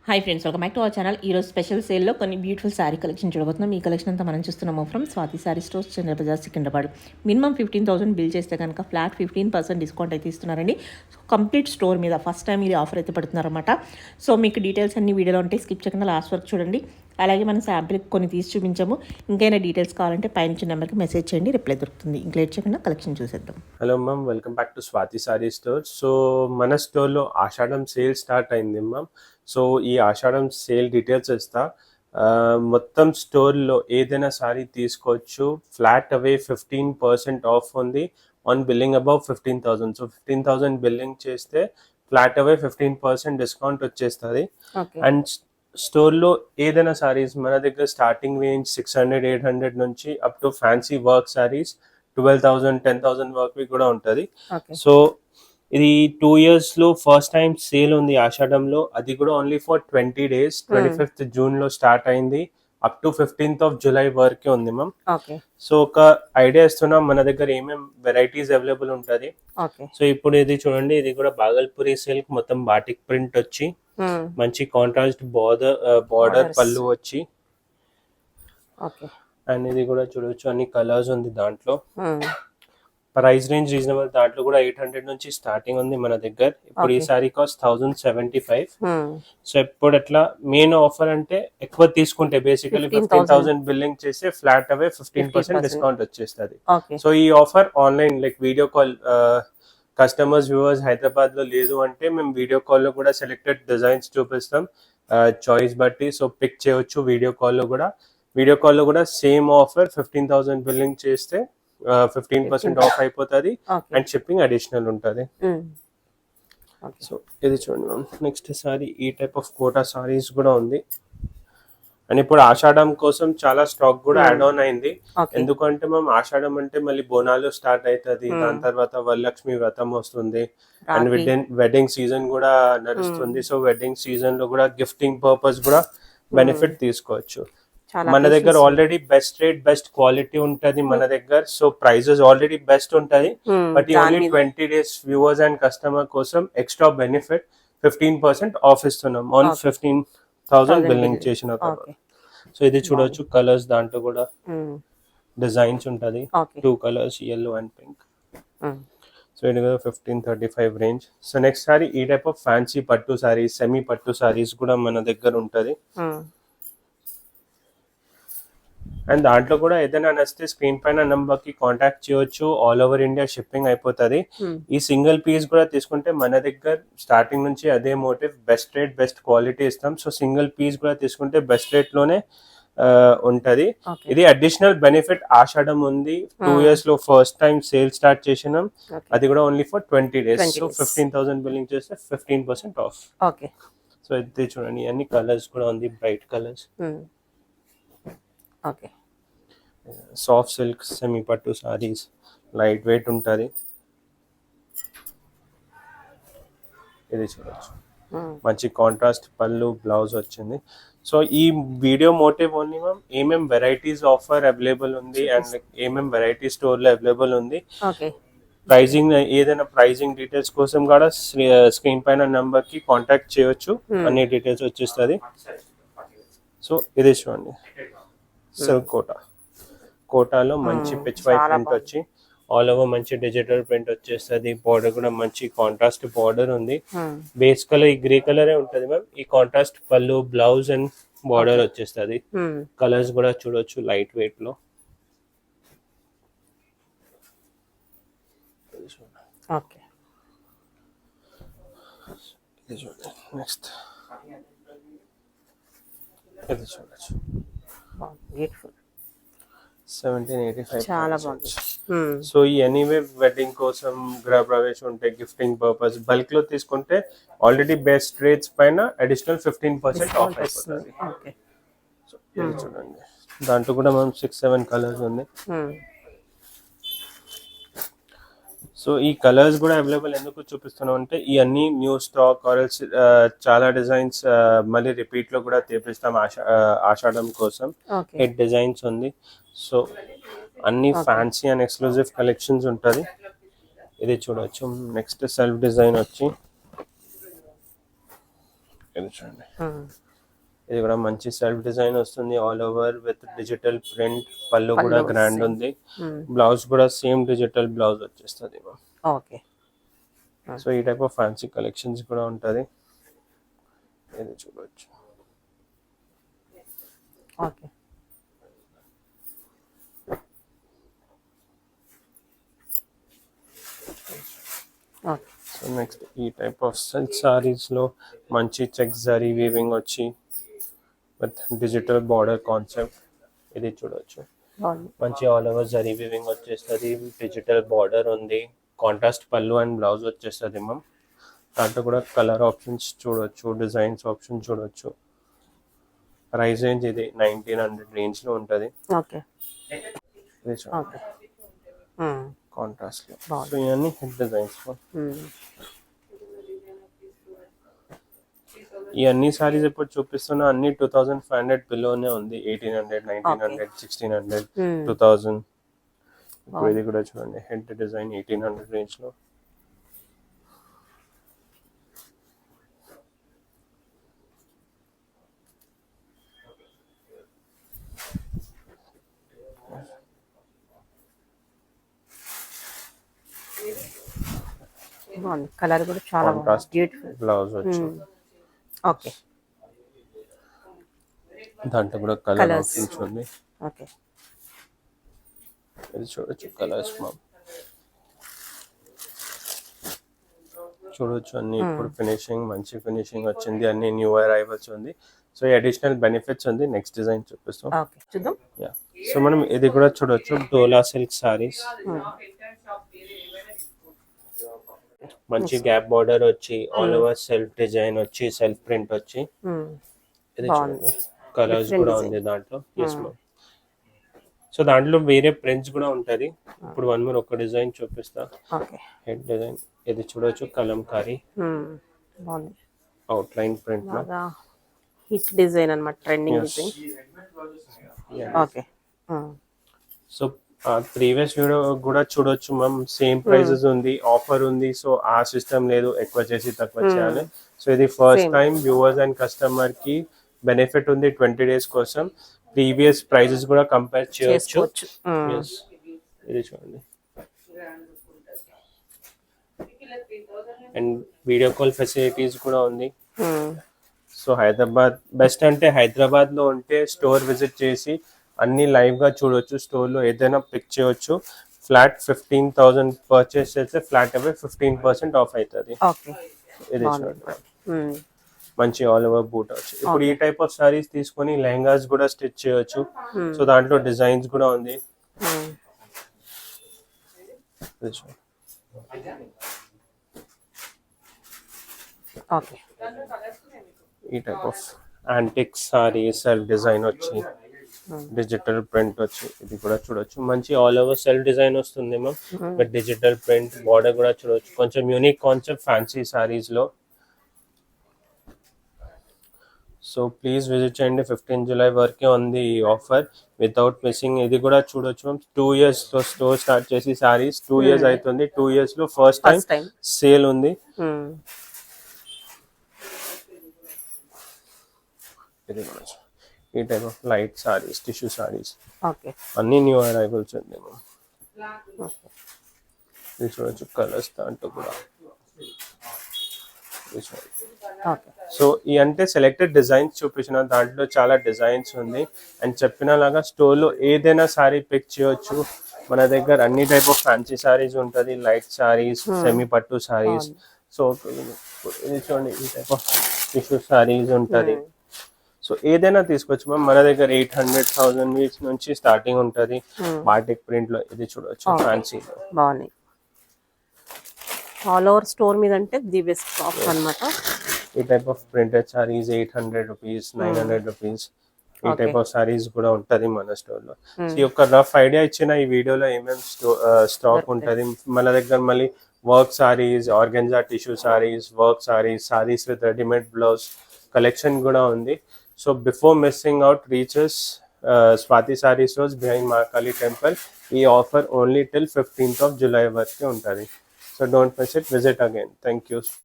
Hi friends, welcome back to our channel. ఈరోజు special సేల్లో కొన్ని బ్యూటిఫుల్ శారీ కలెక్షన్ చూడబోతున్నాం. ఈ కలెక్షన్ అంతా మనం చూస్తున్నాము from Swathi sari stores, Chandra Bazaar, Secunderabad. Minimum 15,000 bill చేస్తే కనుక ఫ్లాట్ 15% డిస్కౌంట్ అయితే ఇస్తున్నారండి. కంప్లీట్ స్టోర్ మీద ఫస్ట్ టైం ఇది ఆఫర్ అయితే పడుతున్నారన్నమాట. సో మీకు డీటెయిల్స్ అన్ని వీడియోలో ఉంటాయి, స్కిప్ చేయకుండా లాస్ట్ వరకు చూడండి. అలాగే మనం శాంపిల్ కొన్ని తీసి చూపించాము. ఇంకైనా డీటెయిల్స్ కావాలంటే పైన నెంబర్కి మెసేజ్ చేయండి, రిప్లై దొరుకుతుంది. ఇంకా లేట్ చేయకుండా కలెక్షన్ చూసేద్దాం. Hello ma'am, welcome back to Swathi sorry store. So మన స్టోర్లో ఆషాఢం సేల్ స్టార్ట్ అయింది మ్యామ్. సో ఈ ఆషాఢం సేల్ డీటెయిల్స్ ఇస్తా. మొత్తం స్టోర్లో ఏదైనా సారీ తీసుకోవచ్చు. ఫ్లాట్ అవే 15% ఆఫ్ ఉంది on billing above 15,000. So 15,000 billing చేస్తే ఫ్లాట్ అవే 15% డిస్కౌంట్ వచ్చేస్తుంది. అండ్ స్టోర్లో ఏదైనా సారీస్ మన దగ్గర స్టార్టింగ్ రేంజ్ 600-800 నుంచి up to fancy work saris 12,000 10,000 వరకు కూడా ఉంటుంది. సో ఇది 2 years లో ఫస్ట్ టైం సేల్ ఉంది ఆషాఢంలో. అది కూడా only for 20 days. 25th June లో స్టార్ట్ అయింది, అప్ టు 15th July వరకే ఉంది మ్యామ్. సో ఒక ఐడియా ఇస్తున్నాం మన దగ్గర ఏమేమి వెరైటీస్ అవైలబుల్ ఉంటుంది. సో ఇప్పుడు ఇది చూడండి, ఇది కూడా బాగల్పూరి సిల్క్, మొత్తం బాటిక్ ప్రింట్ వచ్చి మంచి కాంట్రాస్ట్ బార్డర్ పళ్ళు వచ్చి, అండ్ ఇది కూడా చూడొచ్చు అన్ని కలర్స్ ఉంది దాంట్లో. ప్రైస్ రేంజ్ రీజనబుల్, దాంట్లో కూడా 800 నుంచి స్టార్టింగ్ ఉంది మన దగ్గర. ఇప్పుడు ఈ సారీ కాస్ట్ 1075. సో ఇప్పుడు అట్లా మెయిన్ ఆఫర్ అంటే ఎక్కువ తీసుకుంటే బేసికలీ 15,000 బిల్లింగ్ చేస్తే ఫ్లాట్ అవే 15% డిస్కౌంట్ వచ్చేస్తుంది. సో ఈ offer online like video call customers viewers Hyderabad లో లేదు అంటే మేము వీడియో కాల్ లో కూడా సెలెక్టెడ్ డిజైన్స్ చూపిస్తాం చాయిస్ బట్టి. సో పిక్ చేయొచ్చు వీడియో కాల్ లో కూడా. వీడియో కాల్ లో కూడా సేమ్ ఆఫర్ 15,000 బిల్లింగ్ చేస్తే 15% ఆఫ్ అయిపోతుంది అండ్ షిప్పింగ్ అడిషనల్ ఉంటుంది. సో ఇది చూడండి మ్యామ్, నెక్స్ట్ సారీ ఈ టైప్ ఆఫ్ కోటా సారీస్ కూడా ఉంది. అండ్ ఇప్పుడు ఆషాఢం కోసం చాలా స్టాక్ కూడా యాడ్ ఆన్ అయింది. ఎందుకంటే మేము ఆషాఢం అంటే మళ్ళీ బోనాలు స్టార్ట్ అవుతుంది, దాని తర్వాత వరలక్ష్మి వ్రతం వస్తుంది అండ్ వెడ్డింగ్ సీజన్ కూడా నడుస్తుంది. సో వెడ్డింగ్ సీజన్ లో కూడా గిఫ్టింగ్ పర్పస్ కూడా బెనిఫిట్ తీసుకోవచ్చు. మన దగ్గర already best rate best quality ఉంటది మన దగ్గర. సో ప్రైజెస్ ఆల్రెడీ బెస్ట్ ఉంటది. బట్ ఈ only 20 days viewers and customer కోసం ఎక్స్ట్రా బెనిఫిట్ 15% ఆఫ్ ఇస్తున్నాం ఆన్ 15,000 బిల్లింగ్ చేసిన తర్వాత. సో ఇది చూడొచ్చు కలర్స్, దాంట్లో కూడా డిజైన్స్ ఉంటది. 2 colors, yellow and pink. So ఇది 1535 రేంజ్. సో నెక్స్ట్ సారీ ఈ టైప్ ఆఫ్ ఫ్యాన్సీ పట్టు సారీస్, సెమీ పట్టు సారీస్ కూడా మన దగ్గర ఉంటది. అండ్ దాంట్లో కూడా ఏదైనా నచ్చితే స్క్రీన్ పైన నంబర్ కి కాంటాక్ట్ చేయొచ్చు. ఆల్ ఓవర్ ఇండియా షిప్పింగ్ అయిపోతుంది. ఈ సింగిల్ పీస్ కూడా తీసుకుంటే మన దగ్గర స్టార్టింగ్ నుంచి అదే motive, best rate best quality ఇస్తాం. సో సింగిల్ పీస్ కూడా తీసుకుంటే బెస్ట్ రేట్ లోనే ఉంటది. ఇది అడిషనల్ బెనిఫిట్ ఆషాఢం ఉంది. 2 years లో ఫస్ట్ టైం సేల్ స్టార్ట్ చేసినాం. అది కూడా only for 20 days. So 15,000 billing చేస్తే 15% ఆఫ్. సో ఇది చూడండి, అన్ని కలర్స్ కూడా ఉంది, bright colours. Soft silk semi పట్టు సారీస్, లైట్ వెయిట్ ఉంటుంది. ఇది చూడొచ్చు, మంచి కాంట్రాస్ట్ పళ్ళు, బ్లౌజ్ వచ్చింది. సో ఈ వీడియో మోటివ్ ఓన్లీ మ్యామ్ ఏమేమి వెరైటీస్ ఆఫర్ అవైలబుల్ ఉంది అండ్ ఏమేమి వెరైటీ స్టోర్ లో అవైలబుల్ ఉంది, ప్రైజింగ్ ఏదైనా ప్రైజింగ్ డీటెయిల్స్ కోసం కూడా స్క్రీన్ పైన నంబర్ కి కాంటాక్ట్ చేయొచ్చు, అన్ని డీటెయిల్స్ వచ్చేస్తుంది. సో ఇది చూడండి, సిల్క్ కోటాలో మంచి పిచ్ వైట్ ప్రింట్ వచ్చి ఆల్ ఓవర్ మంచి డిజిటల్ ప్రింట్ వచ్చేస్తుంది. బార్డర్ కూడా మంచి కాంట్రాస్ట్ బార్డర్ ఉంది. బేస్ కలర్ ఈ గ్రే కలరే ఉంటది మ్యామ్. ఈ కాంట్రాస్ట్ పళ్ళు, బ్లౌజ్ అండ్ బార్డర్ వచ్చేస్తుంది. కలర్స్ కూడా చూడొచ్చు లైట్ వెయిట్ లో. నెక్స్ట్ ఇది చూడొచ్చు, 1785. చాలా బాగుంది. సో ఈ ఎనీవే వెడ్డింగ్ కోసం, గృహ ప్రవేశం ఉంటే, గిఫ్టింగ్ పర్పస్ బల్క్ లో తీసుకుంటే ఆల్రెడీ బెస్ట్ రేట్స్ పైన అడిషనల్ 15% ఆఫ్ అయిపోతుంది. సో ఇది చూడండి, దాంట్లో కూడా మనం 6-7 కలర్స్ ఉంది. సో ఈ కలర్స్ కూడా అవైలబుల్ ఎందుకు చూపిస్తున్నాం అంటే ఈ అన్ని న్యూ స్టాక్ ఆర్ఎల్స్ చాలా డిజైన్స్ మళ్ళీ రిపీట్ లో కూడా తెప్పిస్తాం ఆషాఢం కోసం. 8 డిజైన్స్ ఉంది. సో అన్ని ఫ్యాన్సీ అండ్ ఎక్స్క్లూజివ్ కలెక్షన్స్ ఉంటుంది. ఇది చూడొచ్చు. నెక్స్ట్ సెల్ఫ్ డిజైన్ వచ్చి ఇది చూడండి, ఇది కూడా మంచి సెల్ఫ్ డిజైన్ వస్తుంది, all over with digital print. పళ్ళు కూడా గ్రాండ్ ఉంది, బ్లౌజ్ కూడా సేమ్ డిజిటల్ బ్లౌజ్ వచ్చేస్తుంది. ఓకే. సో ఈ టైప్ ఆఫ్ ఫ్యాన్సీ కలెక్షన్స్ కూడా ఉంటుంది, ఇది చూడవచ్చు. ఓకే. ఓకే. సో నెక్స్ట్ ఈ టైప్ ఆఫ్ సిల్క్ సారీస్ లో మంచి చెక్ జరీ వీవింగ్ వచ్చి విత్ డిజిటల్ బార్డర్ కాన్సెప్ట్, ఇది చూడవచ్చు. మంచి ఆల్ ఓవర్ జరీ వీవింగ్ వచ్చేస్తుంది, డిజిటల్ బార్డర్ ఉంది, కాంట్రాస్ట్ పళ్ళు అండ్ బ్లౌజ్ వచ్చేస్తుంది మ్యామ్. దాంట్లో కూడా కలర్ ఆప్షన్స్ చూడొచ్చు, డిజైన్స్ ఆప్షన్ చూడొచ్చు. ప్రైస్ రేంజ్ ఇది 1900 రేంజ్ లో ఉంటుంది. ఓకే. ఇది చూడండి కాంట్రాస్ట్ లో. సో ఇవన్నీ హెడ్ డిజైన్స్. ఈ అన్ని సారీస్ ఇప్పుడు చూపిస్తున్నా అన్ని 2500 బిలోనే ఉంది. 1800, 1900, 1600, 2000. ఇప్పుడు ఇది కూడా చూడండి, హెడ్ డిజైన్ 1800 రేంజ్ లో. కలర్ కూడా చాలా బ్యూటిఫుల్. బ్లౌజ్ వచ్చి ఓకే. దాంట్లో కూడా కలర్ ఆప్షన్స్ ఉంది. ఓకే. ఇది చూడొచ్చు కలర్స్ మ్యామ్, చూడొచ్చు అన్ని. ఇప్పుడు ఫినిషింగ్ మంచి ఫినిషింగ్ వచ్చింది, అన్ని న్యూ అరైవల్స్ ఉంది. సో అడిషనల్ బెనిఫిట్స్ ఉంది. నెక్స్ట్ డిజైన్ చూపిస్తాం. ఓకే, చూద్దాం. యా, సో మనం ఇది కూడా చూడొచ్చు, డోలా సిల్క్ సారీస్. మంచి గ్యాప్ బార్డర్ వచ్చి ఆల్ ఓవర్ సెల్ఫ్ డిజైన్ వచ్చి సెల్ఫ్ ప్రింట్ వచ్చి, ఇది చూడండి కలర్స్ కూడా ఉంది దాంట్లో. Yes ma'am. సో దాంట్లో వేరే ప్రింట్స్ కూడా ఉంటది. ఇప్పుడు వన్ మోర్ ఒక డిజైన్ చూపిస్తా. ఓకే. హెడ్ డిజైన్ ఇది చూడొచ్చు, కలంకారీ అవుట్ లైన్ ప్రింట్ లో హిట్ డిజైన్ అన్నమాట, trending design. Okay. So previous video కూడా చూడొచ్చు మ్యామ్, సేమ్ ప్రైజెస్ ఉంది, ఆఫర్ ఉంది. సో ఆ సిస్టమ్ లేదు ఎక్కువ చేసి తక్కువ చేయాలి. సో ఇది first time viewers and customer కి బెనిఫిట్ ఉంది 20 days కోసం. ప్రీవియస్ ప్రైజెస్ కూడా కంపేర్ చేయొచ్చు. ఇది చూడండి, అండ్ వీడియో కాల్ ఫెసిలిటీస్ కూడా ఉంది. సో హైదరాబాద్ బెస్ట్ అంటే హైదరాబాద్ లో ఉంటే స్టోర్ విజిట్ చేసి అన్ని లైవ్ గా చూడొచ్చు, స్టోర్ లో ఏదైనా పిక్ చేయొచ్చు. ఫ్లాట్ 15,000 పర్చేస్ చేస్తే ఫ్లాట్ అవే 15% ఆఫ్ అవుతుంది. ఇది చూడండి, మంచి ఆల్ ఓవర్ బూట్ వచ్చి. ఇప్పుడు ఈ టైప్ ఆఫ్ సారీస్ తీసుకొని లెహంగాస్ కూడా స్టిచ్ చేయొచ్చు. సో దాంట్లో డిజైన్స్ కూడా ఉంది. ఈ type of antique sorry self design వచ్చి డిజిటల్ ప్రింట్ వచ్చి, ఇది కూడా చూడొచ్చు. మంచి ఆల్ ఓవర్ సెల్ఫ్ డిజైన్ వస్తుంది ma'am, but digital print border కూడా చూడొచ్చు. కొంచెం యూనిక్ కాన్సెప్ట్ ఫ్యాన్సీ సారీస్ లో. సో ప్లీజ్ విజిట్ చేయండి, 15 July వరకే ఉంది ఈ ఆఫర్, వితౌట్ మిస్సింగ్. ఇది కూడా చూడొచ్చు మ్యామ్, 2 years లో స్టోర్ స్టార్ట్ చేసి సారీస్ 2 years అవుతుంది. 2 years లో ఫస్ట్ టైం సేల్ ఉంది. ఇది కూడా ఈ type of light saris, tissue saris, అన్ని న్యూ అరైవల్స్ ఉంది మ్యామ్. ఇది చూడొచ్చు కలర్స్ దాంట్లో కూడా. సో ఈ అంటే సెలెక్టెడ్ డిజైన్స్ చూపించిన, దాంట్లో చాలా డిజైన్స్ ఉంది. అండ్ చెప్పిన లాగా స్టోర్ లో ఏదైనా సారీ పిక్ చేయొచ్చు. మన దగ్గర అన్ని టైప్ ఆఫ్ ఫ్యాన్సీ సారీస్ ఉంటుంది, లైట్ సారీస్, సెమీ పట్టు సారీస్. సో ఇది చూడండి, ఈ టైప్ ఆఫ్ టిష్యూ సారీస్ ఉంటుంది. సో ఏదైనా తీసుకోవచ్చు మ్యామ్, మన దగ్గర 800,000 వీక్స్ నుంచి స్టార్టింగ్ ఉంటుంది బాటిక్ ప్రింట్ లో. ఇది చూడొచ్చు ఫ్యాన్సీ బాగున్నాయి, ఆల్ ఓవర్ స్టోర్ మీద అంటే ది బెస్ట్ ఆఫర్ అన్నమాట. ఈ type of printed saris 800 rupees, 900 rupees. ఈ టైప్ ఆఫ్ సారీస్ కూడా ఉంటది మన స్టోర్ లో. ఈ యొక్క రఫ్ ఐడియా ఇచ్చిన ఈ వీడియోలో ఏమేమి స్టాక్ ఉంటది మన దగ్గర. మళ్ళీ work saris, organza tissue saris, work saris, saris with readymade blouse collection కూడా ఉంది. So before missing out, reaches Swathi sari stores behind Mahakali temple. ఈ offer only till 15th of July వరకే ఉంటుంది. So don't miss it, visit again. Thank you.